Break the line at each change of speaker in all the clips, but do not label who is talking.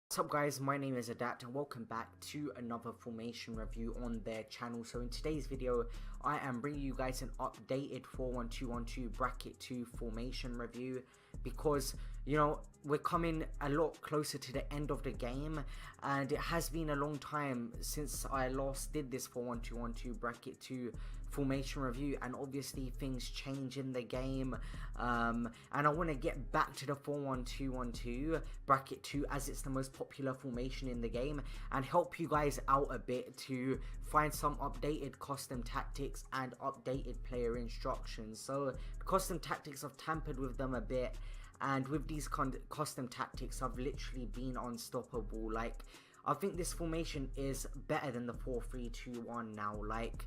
What's up guys, my name is Adapt and welcome back to another formation review on their channel. So in today's video I am bringing you guys an updated 4-1-2-1-2 bracket 2 formation review because we're coming a lot closer to the end of the game and it has been a long time since I last did this 4-1-2-1-2 bracket 2 formation review, and obviously things change in the game, and I want to get back to the 4-1-2-1-2 bracket 2 as it's the most popular formation in the game and help you guys out a bit to find some updated custom tactics and updated player instructions. So custom tactics, I've tampered with them a bit, and with these custom tactics I've literally been unstoppable. Like, I think this formation is better than the 4-3-2-1 now. Like,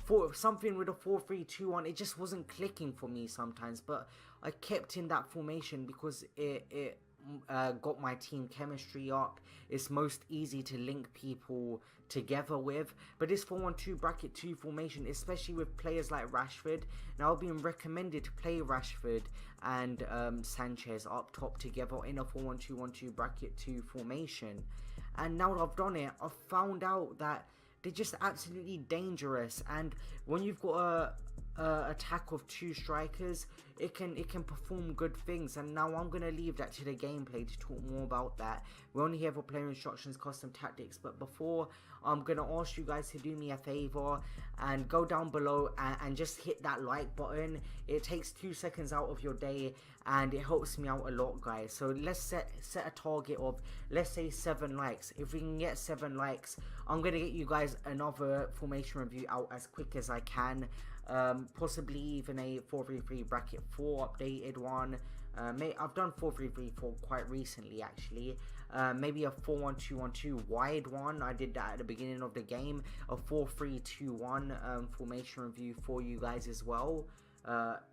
for something with a 4-3-2-1, it just wasn't clicking for me sometimes, but I kept in that formation because it got my team chemistry up. It's most easy to link people together with. But this 4-1-2 bracket 2 formation, especially with players like Rashford, now I've been recommended to play Rashford and Sanchez up top together in a 4-1-2-1-2 bracket 2 formation, and now that I've done it, I've found out that they're just absolutely dangerous. And when you've got a attack of two strikers, it can perform good things. And now I'm gonna leave that to the gameplay to talk more about that. We're only here for player instructions, custom tactics, but before, I'm gonna ask you guys to do me a favor and go down below and just hit that like button. It takes 2 seconds out of your day and it helps me out a lot, guys. So let's set a target of, let's say, 7 likes. If we can get 7 likes, I'm gonna get you guys another formation review out as quick as I can, possibly even a 4-3-3 bracket 4 updated one. I've done 4-3-3-4 quite recently actually. Maybe a 4-1-2-1-2 wide one, I did that at the beginning of the game. A 4-3-2-1 formation review for you guys as well.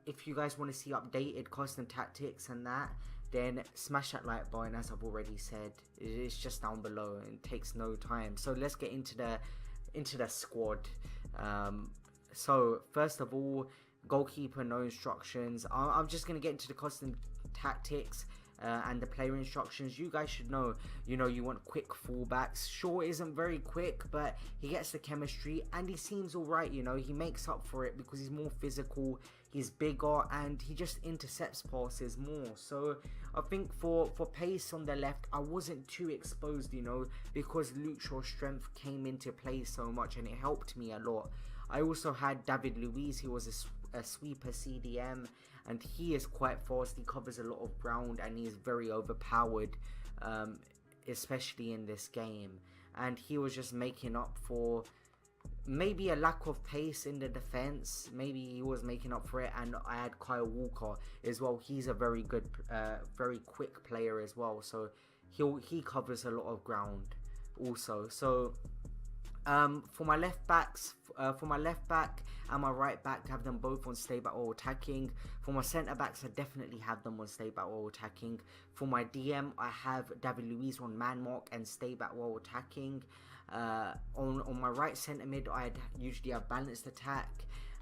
If you guys want to see updated custom tactics and that, then smash that like button. As I've already said, it's just down below and it takes no time. So let's get into the squad. So first of all, goalkeeper, no instructions. I'm just gonna get into the custom tactics and the player instructions. You guys should know, you want quick fullbacks. Shaw isn't very quick, but he gets the chemistry and he seems alright. He makes up for it because he's more physical, he's bigger, and he just intercepts passes more. So I think for pace on the left, I wasn't too exposed, because Luke Shaw's strength came into play so much and it helped me a lot. I also had David Luiz, he was a sweeper CDM, and he is quite fast, he covers a lot of ground, and he is very overpowered, especially in this game. And he was just making up for maybe a lack of pace in the defense. Maybe he was making up for it. And I had Kyle Walker as well. He's a very good, very quick player as well, so he covers a lot of ground also. So for my left back and my right back, have them both on stay back or attacking. For my centre backs, I definitely have them on stay back or attacking. For my DM, I have David Luiz on man mark and stay back while attacking. On my right centre mid, I'd usually have balanced attack,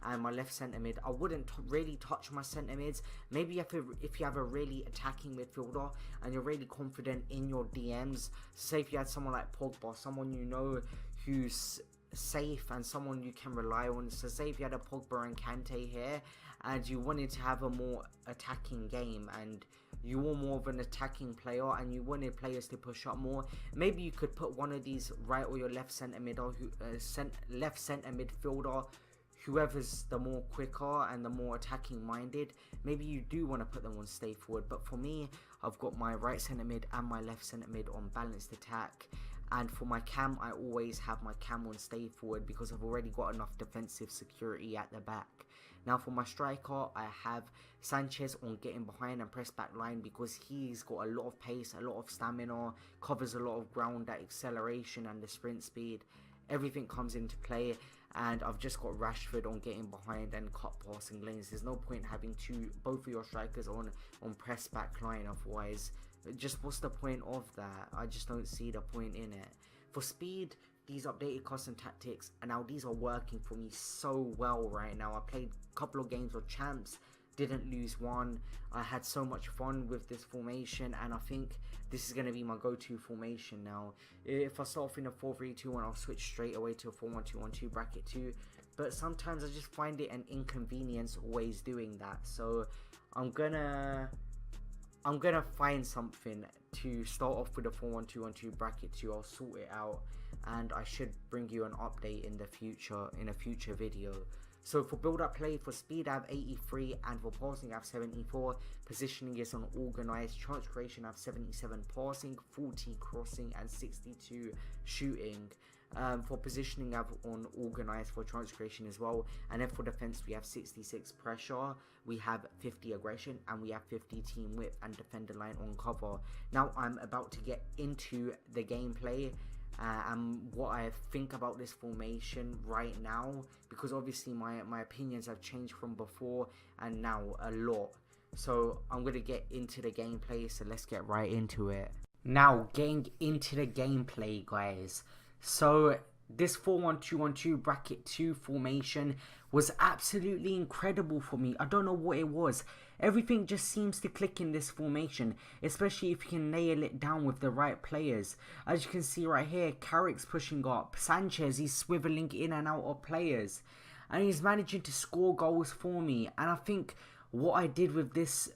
and my left centre mid, I wouldn't really touch my centre mids. Maybe if you have a really attacking midfielder and you're really confident in your DMs, say if you had someone like Pogba, someone who's safe and someone you can rely on. So say if you had a Pogba and Kante here and you wanted to have a more attacking game and you were more of an attacking player and you wanted players to push up more, maybe you could put one of these right or your left centre mid or left centre midfielder, whoever's the more quicker and the more attacking minded. Maybe you do want to put them on stay forward, but for me, I've got my right centre mid and my left centre mid on balanced attack. And for my cam, I always have my cam on stay forward because I've already got enough defensive security at the back. Now for my striker, I have Sanchez on getting behind and press back line because he's got a lot of pace, a lot of stamina, covers a lot of ground, that acceleration and the sprint speed. Everything comes into play, and I've just got Rashford on getting behind and cut passing lanes. There's no point having both of your strikers on press back line, otherwise just what's the point of that? I just don't see the point in it. For speed, these updated custom tactics, and now these are working for me so well right now. I played a couple of games of champs didn't lose one. I had so much fun with this formation, and I think this is going to be my go-to formation now. If I start off in a 4-3-2-1, I'll switch straight away to a 4-1-2-1-2 bracket 2. But sometimes I just find it an inconvenience always doing that. So I'm gonna find something to start off with a 4-1-2-1-2 bracket 2. I'll sort it out, and I should bring you an update in the future, in a future video. So for build-up play, for speed I have 83, and for passing I have 74. Positioning is on organised. Chance creation I have 77 passing, 40 crossing, and 62 shooting. For positioning I have on organised for chance creation as well. And then for defence we have 66 pressure, we have 50 aggression, and we have 50 team width and defender line on cover. Now I'm about to get into the gameplay. And what I think about this formation right now, because obviously my opinions have changed from before and now a lot. So I'm going to get into the gameplay, so let's get right into it. Now, getting into the gameplay, guys. So this 4-1-2-1-2 bracket 2 formation was absolutely incredible for me. I don't know what it was. Everything just seems to click in this formation, especially if you can nail it down with the right players. As you can see right here, Carrick's pushing up. Sanchez, he's swiveling in and out of players, and he's managing to score goals for me. And I think what I did with these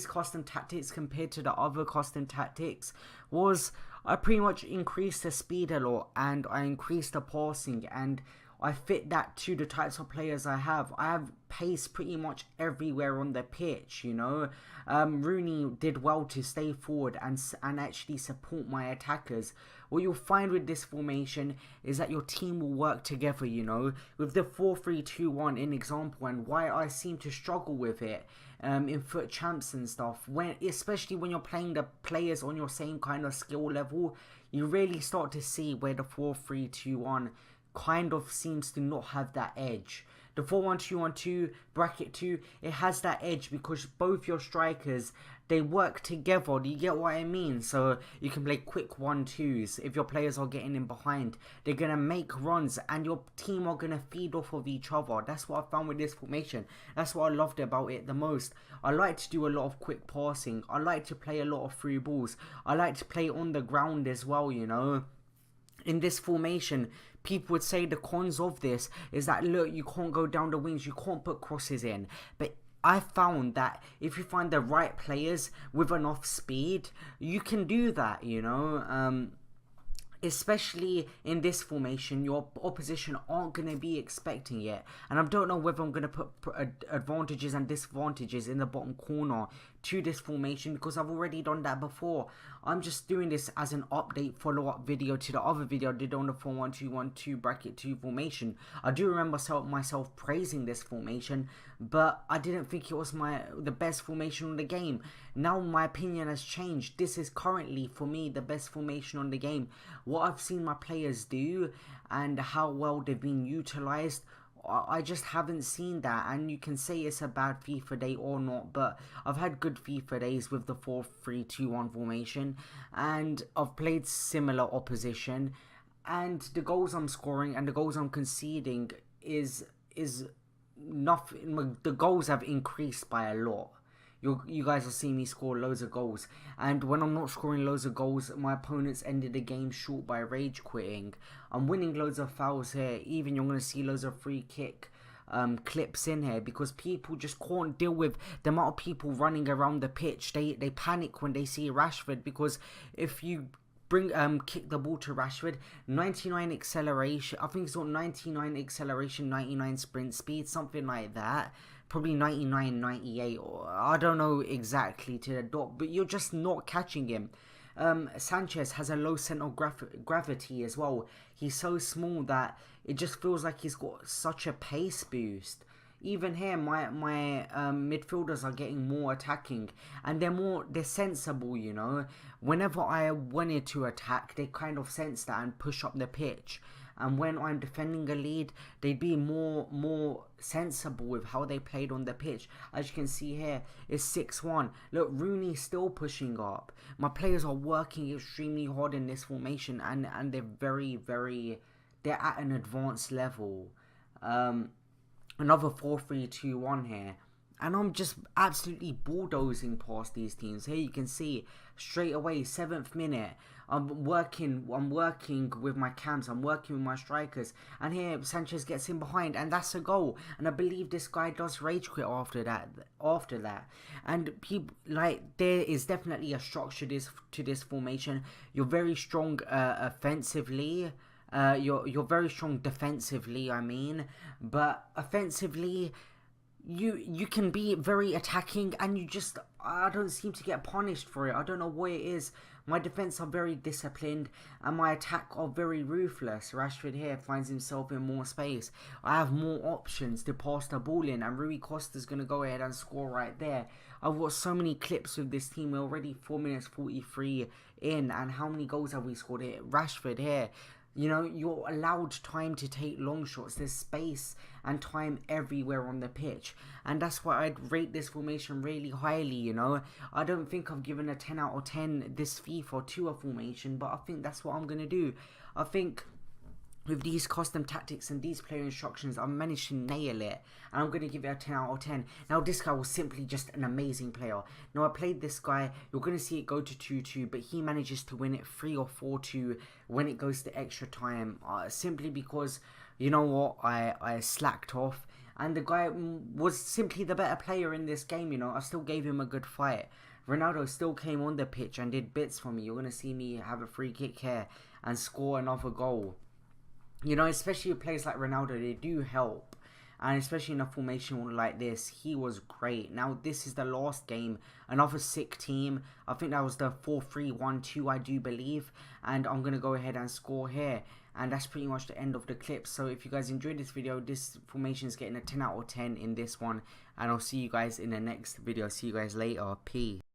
custom tactics compared to the other custom tactics was I pretty much increased the speed a lot, and I increased the passing, and I fit that to the types of players I have. I have pace pretty much everywhere on the pitch, you know. Rooney did well to stay forward and actually support my attackers. What you'll find with this formation is that your team will work together, you know. With the 4-3-2-1 in example, and why I seem to struggle with it in foot champs and stuff, especially when you're playing the players on your same kind of skill level, you really start to see where the 4-3-2-1 kind of seems to not have that edge. The 4-1-2-1-2 bracket 2, it has that edge because both your strikers, they work together. Do you get what I mean? So you can play quick 1-2s. If your players are getting in behind, they're going to make runs and your team are going to feed off of each other. That's what I found with this formation. That's what I loved about it the most. I like to do a lot of quick passing. I like to play a lot of through balls. I like to play on the ground as well, you know. In this formation, people would say the cons of this is that, look, you can't go down the wings, you can't put crosses in. But I found that if you find the right players with enough speed, you can do that, you know. Especially in this formation, your opposition aren't going to be expecting it. And I don't know whether I'm going to put advantages and disadvantages in the bottom corner to this formation, because I've already done that before. I'm just doing this as an update follow-up video to the other video I did on the 4-1-2-1-2 bracket 2 formation. I do remember myself praising this formation, but I didn't think it was the best formation on the game. Now my opinion has changed. This is currently, for me, the best formation on the game. What I've seen my players do and how well they've been utilized, I just haven't seen that. And you can say it's a bad FIFA day or not, but I've had good FIFA days with the 4-3-2-1 formation, and I've played similar opposition, and the goals I'm scoring and the goals I'm conceding is nothing. The goals have increased by a lot. You guys will see me score loads of goals, and when I'm not scoring loads of goals, my opponents ended the game short by rage quitting. I'm winning loads of fouls here. Even you're going to see loads of free kick clips in here, because people just can't deal with the amount of people running around the pitch. They panic when they see Rashford, because if you kick the ball to Rashford, 99 acceleration, I think it's got 99 acceleration, 99 sprint speed, something like that. Probably 99, 98, or I don't know exactly to the dot, but you're just not catching him. Sanchez has a low center of gravity as well. He's so small that it just feels like he's got such a pace boost. Even here, my midfielders are getting more attacking, and they're sensible, you know. Whenever I wanted to attack, they kind of sense that and push up the pitch. And when I'm defending a lead, they'd be more sensible with how they played on the pitch. As you can see here, it's 6-1. Look, Rooney's still pushing up. My players are working extremely hard in this formation, and they're they're at an advanced level. another 4-3-2-1 here. And I'm just absolutely bulldozing past these teams. Here you can see straight away, 7th minute. I'm working with my cams, I'm working with my strikers. And here Sanchez gets in behind, and that's a goal. And I believe this guy does rage quit after that. And people, like, there is definitely a structure to this formation. You're very strong offensively. You're very strong defensively, I mean. But offensively, you can be very attacking, and I don't seem to get punished for it. I don't know what it is. My defense are very disciplined, and my attack are very ruthless. Rashford here finds himself in more space. I have more options to pass the ball in, and Rui Costa's going to go ahead and score right there. I've got so many clips with this team. We're already 4 minutes 43 in, and how many goals have we scored here? Rashford here. You know, you're allowed time to take long shots. There's space and time everywhere on the pitch. And that's why I'd rate this formation really highly, you know. I don't think I've given a 10 out of 10 this FIFA to a formation, but I think that's what I'm going to do. I think with these custom tactics and these player instructions, I've managed to nail it, and I'm going to give it a 10 out of 10. Now, this guy was simply just an amazing player. Now, I played this guy, you're going to see it go to 2-2, but he manages to win it 3 or 4-2 when it goes to extra time, simply because, you know what, I slacked off, and the guy was simply the better player in this game, you know. I still gave him a good fight. Ronaldo still came on the pitch and did bits for me. You're going to see me have a free kick here and score another goal. You know, especially with players like Ronaldo, they do help. And especially in a formation like this, he was great. Now, this is the last game. Another sick team. I think that was the 4-3-1-2, I do believe. And I'm going to go ahead and score here. And that's pretty much the end of the clip. So if you guys enjoyed this video, this formation is getting a 10 out of 10 in this one. And I'll see you guys in the next video. See you guys later. Peace.